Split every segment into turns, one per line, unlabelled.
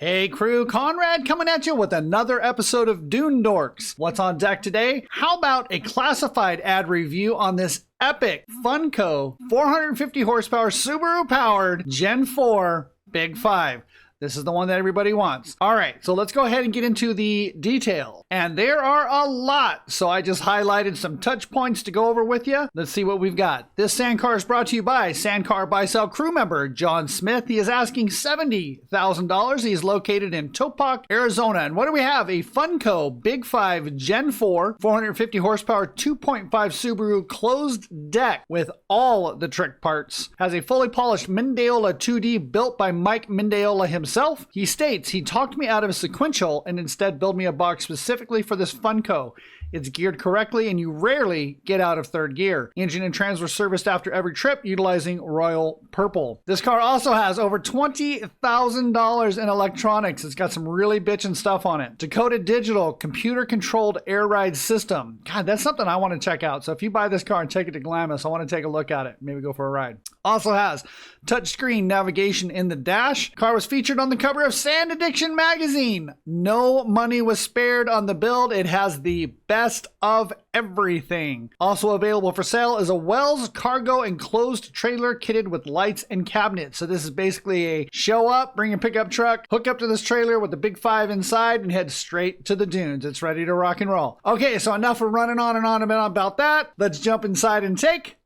Hey crew, Conrad coming at you with another episode of Dune Dorks. What's on deck today? How about a classified ad review on this epic Funco 450 horsepower Subaru powered Gen 4 Big 5. This is the one that everybody wants. All right, so let's go ahead and get into the detail. And there are a lot, so I just highlighted some touch points to go over with you. Let's see what we've got. This Sandcar is brought to you by Sandcar Buy Sell crew member John Smith. He is asking $70,000. He is located in Topak, Arizona. And what do we have? A Funco Big 5 Gen 4 450 horsepower 2.5 Subaru closed deck with all the trick parts. Has a fully polished Mendeola 2D built by Mike Mendeola himself. He states he talked me out of a sequential and instead built me a box specifically for this Funco. It's geared correctly and you rarely get out of third gear. Engine and trans were serviced after every trip utilizing Royal Purple. This car also has over $20,000 in electronics. It's got some really bitchin' stuff on it. Dakota Digital computer controlled air ride system. God, that's something I want to check out. So if you buy this car and take it to Glamis, I want to take a look at it. Maybe go for a ride. Also has touchscreen navigation in the dash. Car was featured on the cover of Sand Addiction magazine. No money was spared on the build. It has the best of everything. Also available for sale is a Wells cargo enclosed trailer kitted with lights and cabinets. So this is basically a show up, bring your pickup truck, hook up to this trailer with the Big 5 inside and head straight to the dunes. It's ready to rock and roll. Okay, so enough of running on and on about that. Let's jump inside and take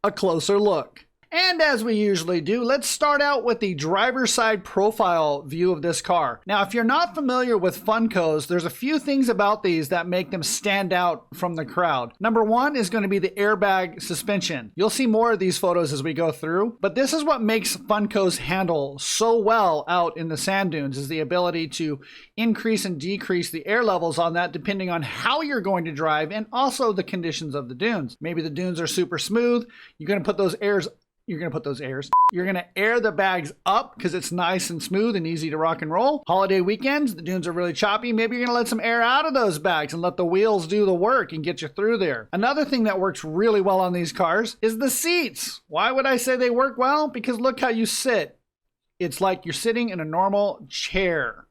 a closer look. And as we usually do, let's start out with the driver's side profile view of this car. Now, if you're not familiar with Funcos, there's a few things about these that make them stand out from the crowd. Number one is going to be the airbag suspension. You'll see more of these photos as we go through, but this is what makes Funcos handle so well out in the sand dunes, is the ability to increase and decrease the air levels on that depending on how you're going to drive and also the conditions of the dunes. Maybe the dunes are super smooth. You're going to put those airs You're going to air the bags up because it's nice and smooth and easy to rock and roll. Holiday weekends, the dunes are really choppy. Maybe you're going to let some air out of those bags and let the wheels do the work and get you through there. Another thing that works really well on these cars is the seats. Why would I say they work well? Because look how you sit. It's like you're sitting in a normal chair.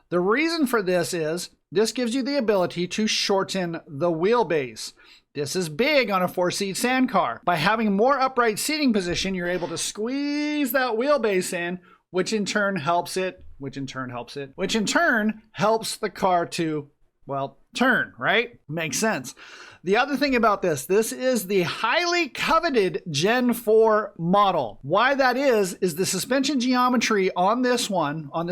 The reason for this is this gives you the ability to shorten the wheelbase. This is big on a 4-seat sand car. By having more upright seating position, you're able to squeeze that wheelbase in, which in turn helps the car to, well, turn, right? Makes sense. The other thing about this is the highly coveted Gen 4 model. Why that is the suspension geometry on this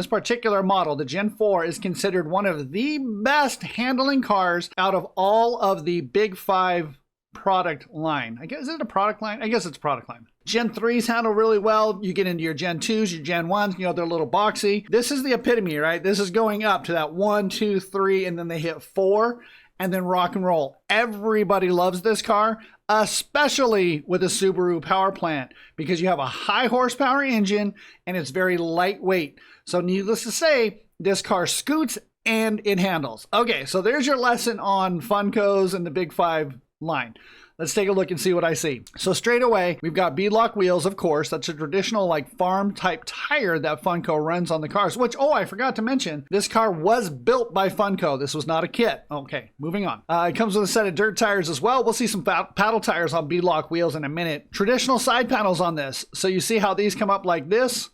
particular model, the Gen 4, is considered one of the best handling cars out of all of the Big 5 product line. Is it a product line? I guess it's a product line. Gen 3s handle really well. You get into your Gen 2s, your Gen 1s, they're a little boxy. This is the epitome, right? This is going up to that 1, 2, 3, and then they hit 4. And then rock and roll. Everybody loves this car, especially with a Subaru power plant, because you have a high horsepower engine and it's very lightweight. So needless to say, this car scoots and it handles. Okay, so there's your lesson on Funcos and the Big 5 line. Let's take a look and see what I see. So straight away, we've got beadlock wheels, of course. That's a traditional farm type tire that Funco runs on the cars, which, I forgot to mention, this car was built by Funco. This was not a kit. Okay, moving on. It comes with a set of dirt tires as well. We'll see some paddle tires on beadlock wheels in a minute. Traditional side panels on this. So you see how these come up like this?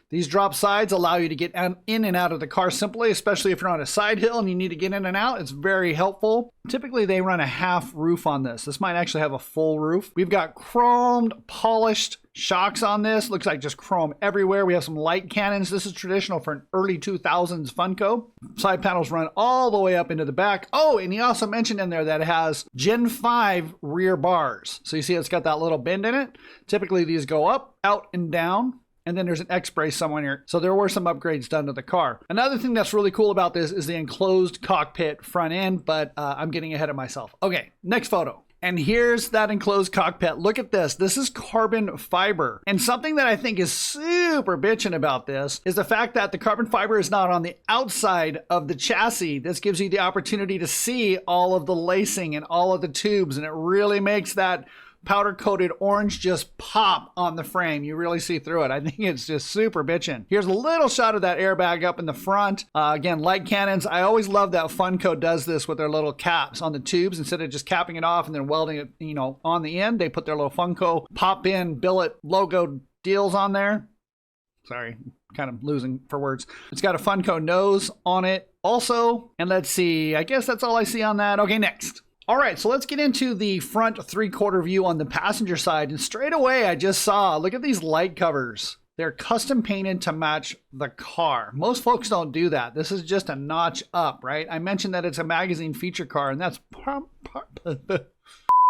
These drop sides allow you to get in and out of the car simply, especially if you're on a side hill and you need to get in and out. It's very helpful. Typically, they run a half roof on this. This might actually have a full roof. We've got chromed, polished shocks on this. Looks like just chrome everywhere. We have some light cannons. This is traditional for an early 2000s Funco. Side panels run all the way up into the back. Oh, and he also mentioned in there that it has Gen 5 rear bars. So you see it's got that little bend in it. Typically, these go up, out, and down. And then there's an X-brace somewhere here. So there were some upgrades done to the car. Another thing that's really cool about this is the enclosed cockpit front end, but I'm getting ahead of myself. Okay, next photo. And here's that enclosed cockpit. Look at this. This is carbon fiber. And something that I think is super bitchin' about this is the fact that the carbon fiber is not on the outside of the chassis. This gives you the opportunity to see all of the lacing and all of the tubes, and it really makes that powder coated orange just pop on the frame. You really see through it. I think it's just super bitchin'. Here's a little shot of that airbag up in the front. Again, light cannons. I always love that Funco does this with their little caps on the tubes. Instead of just capping it off and then welding it, you know, on the end, they put their little Funco pop-in billet logo deals on there. Sorry, kind of losing for words. It's got a Funco nose on it also. And let's see, I guess that's all I see on that. Okay, next. All right, so let's get into the front 3/4 view on the passenger side. And straight away, I just saw, look at these light covers. They're custom painted to match the car. Most folks don't do that. This is just a notch up, right? I mentioned that it's a magazine feature car, and that's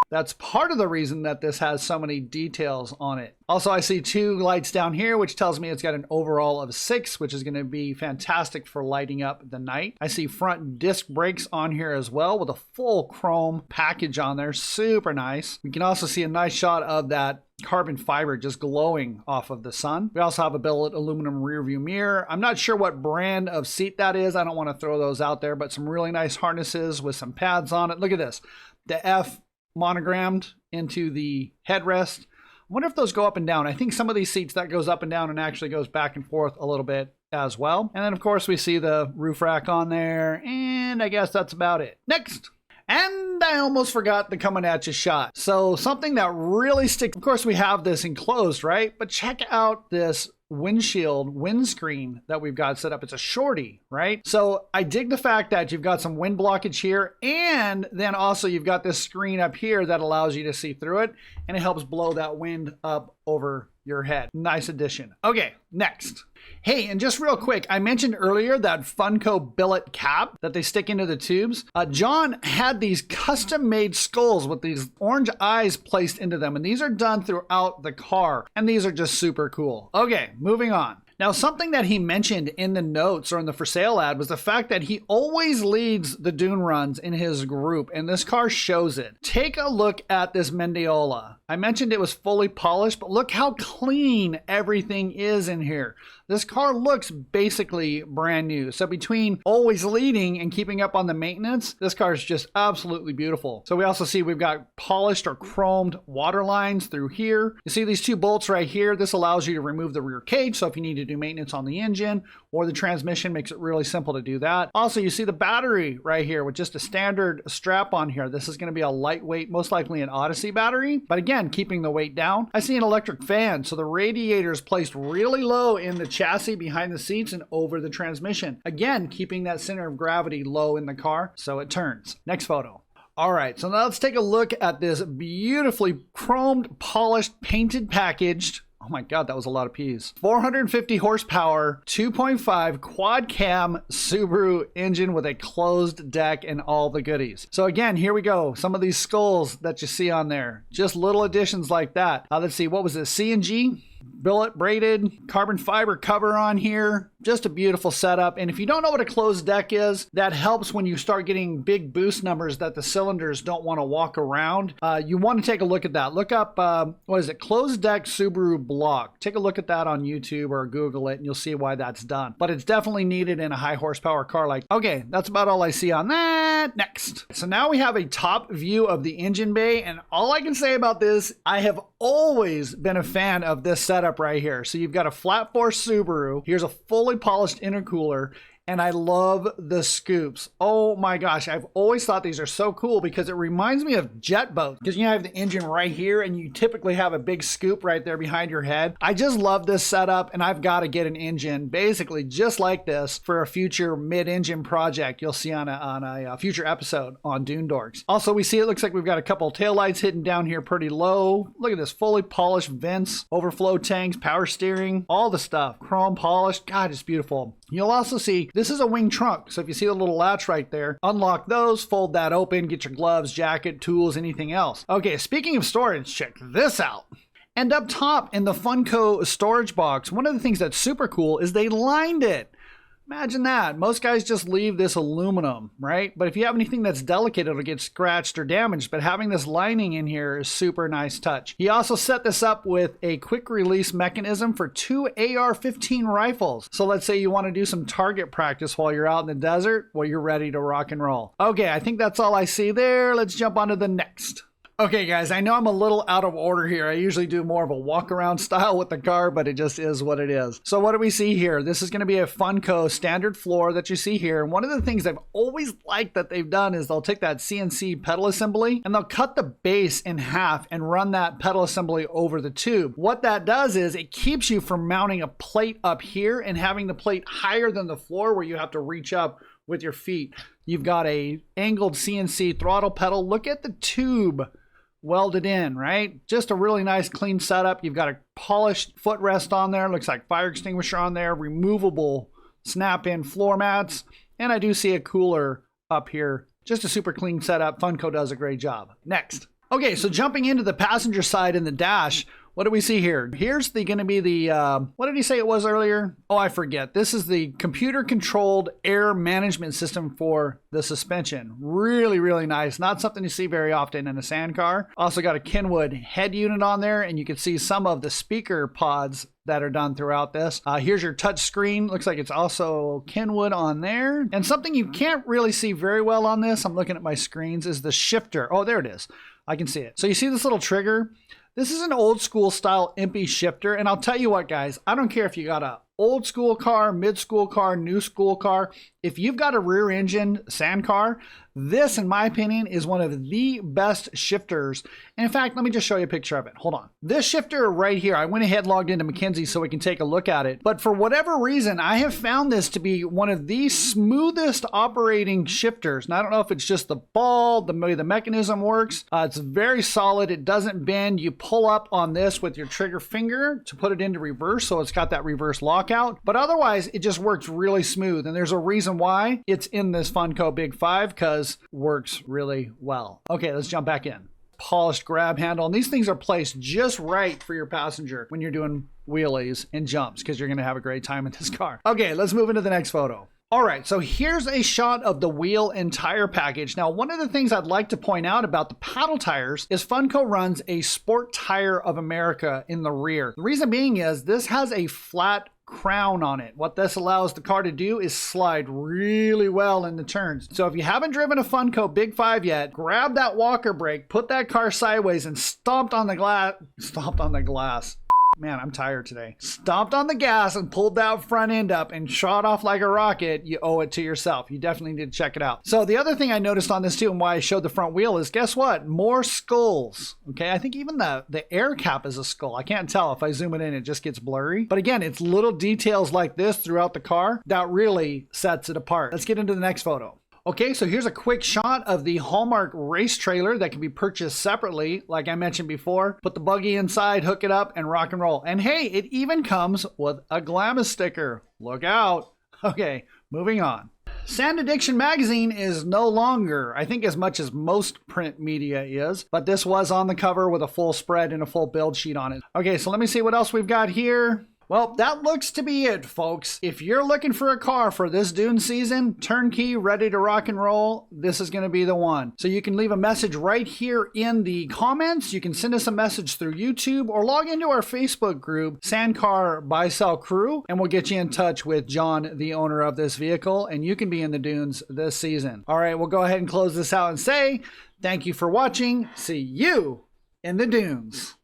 that's part of the reason that this has so many details on it. Also, I see 2 lights down here, which tells me it's got an overall of 6, which is going to be fantastic for lighting up the night. I see front disc brakes on here as well with a full chrome package on there. Super nice. We can also see a nice shot of that carbon fiber just glowing off of the sun. We also have a billet aluminum rear view mirror. I'm not sure what brand of seat that is. I don't want to throw those out there, but some really nice harnesses with some pads on it. Look at this. The F monogrammed into the headrest. I wonder if those go up and down. I think some of these seats that goes up and down and actually goes back and forth a little bit as well. And then of course we see the roof rack on there, and I guess that's about it. Next. And I almost forgot the coming at you shot. So something that really sticks, of course we have this enclosed, right? But check out this windshield windscreen that we've got set up. It's a shorty, right? So I dig the fact that you've got some wind blockage here, and then also you've got this screen up here that allows you to see through it, and it helps blow that wind up over your head. Nice addition. Okay, next. Hey, and just real quick, I mentioned earlier that Funco billet cap that they stick into the tubes. John had these custom-made skulls with these orange eyes placed into them, and these are done throughout the car, and these are just super cool. Okay, moving on. Now, something that he mentioned in the notes or in the for sale ad was the fact that he always leads the dune runs in his group, and this car shows it. Take a look at this Mendiola. I mentioned it was fully polished, but look how clean everything is in here. This car looks basically brand new. So between always leading and keeping up on the maintenance, this car is just absolutely beautiful. So we also see we've got polished or chromed water lines through here. You see these 2 bolts right here. This allows you to remove the rear cage. So if you need to do maintenance on the engine or the transmission, makes it really simple to do that. Also, you see the battery right here with just a standard strap on here. This is going to be a lightweight, most likely an Odyssey battery, but again, keeping the weight down. I see an electric fan. So the radiator is placed really low in the chassis behind the seats and over the transmission. Again, keeping that center of gravity low in the car so it turns. Next photo. All right, so now let's take a look at this beautifully chromed, polished, painted, packaged. Oh my God, that was a lot of P's. 450 horsepower, 2.5 quad cam Subaru engine with a closed deck and all the goodies. So again, here we go. Some of these skulls that you see on there, just little additions like that. Let's see, what was it? C&G? Billet braided carbon fiber cover on here. Just a beautiful setup. And if you don't know what a closed deck is, that helps when you start getting big boost numbers that the cylinders don't want to walk around. You want to take a look at that. Look up, what is it? Closed deck Subaru block. Take a look at that on YouTube or Google it and you'll see why that's done. But it's definitely needed in a high horsepower car like. Okay, that's about all I see on that. Next. So now we have a top view of the engine bay, and all I can say about this, I have always been a fan of this setup right here. So you've got a flat four Subaru. Here's a fully polished intercooler. And I love the scoops. Oh my gosh, I've always thought these are so cool because it reminds me of jet boats. Because you have the engine right here and you typically have a big scoop right there behind your head. I just love this setup, and I've got to get an engine basically just like this for a future mid-engine project you'll see on a future episode on Dune Dorks. Also, we see it looks like we've got a couple taillights hidden down here pretty low. Look at this, fully polished vents, overflow tanks, power steering, all the stuff. Chrome polished. God, it's beautiful. You'll also see this is a wing trunk. So if you see the little latch right there, unlock those, fold that open, get your gloves, jacket, tools, anything else. Okay, speaking of storage, check this out. And up top in the Funco storage box, one of the things that's super cool is they lined it. Imagine that. Most guys just leave this aluminum, right? But if you have anything that's delicate, it'll get scratched or damaged. But having this lining in here is super nice touch. He also set this up with a quick release mechanism for 2 AR-15 rifles. So let's say you want to do some target practice while you're out in the desert. Well, you're ready to rock and roll. Okay, I think that's all I see there. Let's jump on to the next. Okay guys, I know I'm a little out of order here. I usually do more of a walk around style with the car, but it just is what it is. So what do we see here? This is going to be a Funco standard floor that you see here. And one of the things I've always liked that they've done is they'll take that CNC pedal assembly and they'll cut the base in half and run that pedal assembly over the tube. What that does is it keeps you from mounting a plate up here and having the plate higher than the floor where you have to reach up with your feet. You've got a angled CNC throttle pedal. Look at the tube welded in, right? Just a really nice clean setup. You've got a polished footrest on there. Looks like fire extinguisher on there. Removable snap-in floor mats. And I do see a cooler up here. Just a super clean setup. Funco does a great job. Next. Okay, so jumping into the passenger side in the dash, what do we see here? Here's going to be the, what did he say it was earlier? Oh, I forget. This is the computer-controlled air management system for the suspension. Really, really nice. Not something you see very often in a sand car. Also got a Kenwood head unit on there, and you can see some of the speaker pods that are done throughout this. Here's your touch screen. Looks like it's also Kenwood on there. And something you can't really see very well on this, I'm looking at my screens, is the shifter. Oh, there it is. I can see it. So you see this little trigger? This is an old school style impy shifter. And I'll tell you what, guys, I don't care if you got a old school car, mid school car, new school car. If you've got a rear engine sand car, this, in my opinion, is one of the best shifters. And in fact, let me just show you a picture of it. Hold on. This shifter right here, I went ahead, logged into McKinsey so we can take a look at it. But for whatever reason, I have found this to be one of the smoothest operating shifters. And I don't know if it's just the ball, the way the mechanism works. It's very solid. It doesn't bend. You pull up on this with your trigger finger to put it into reverse. So it's got that reverse lockout. But otherwise, it just works really smooth. And there's a reason why it's in this Funco Big 5, because works really well. Okay, let's jump back in. Polished grab handle, and these things are placed just right for your passenger when you're doing wheelies and jumps, because you're going to have a great time in this car. Okay, let's move into the next photo. All right, so here's a shot of the wheel and tire package. Now, one of the things I'd like to point out about the paddle tires is Funco runs a Sport Tire of America in the rear. The reason being is this has a flat crown on it. What this allows the car to do is slide really well in the turns. So if you haven't driven a Funco Big 5 yet, grab that walker brake, put that car sideways and stomped on the glass. Man, I'm tired today. Stomped on the gas and pulled that front end up and shot off like a rocket. You owe it to yourself. You definitely need to check it out. So the other thing I noticed on this too, and why I showed the front wheel, is guess what? More skulls. Okay, I think even the air cap is a skull. I can't tell. If I zoom it in, it just gets blurry. But again, it's little details like this throughout the car that really sets it apart. Let's get into the next photo. Okay, so here's a quick shot of the Hallmark race trailer that can be purchased separately, like I mentioned before. Put the buggy inside, hook it up, and rock and roll. And hey, it even comes with a Glamis sticker. Look out. Okay, moving on. Sand Addiction magazine is no longer, I think, as much as most print media is, but this was on the cover with a full spread and a full build sheet on it. Okay, so let me see what else we've got here. Well, that looks to be it, folks. If you're looking for a car for this Dune season, turnkey, ready to rock and roll, this is going to be the one. So you can leave a message right here in the comments. You can send us a message through YouTube or log into our Facebook group, Sandcar Buy Sell Crew, and we'll get you in touch with John, the owner of this vehicle, and you can be in the Dunes this season. All right, we'll go ahead and close this out and say thank you for watching. See you in the Dunes.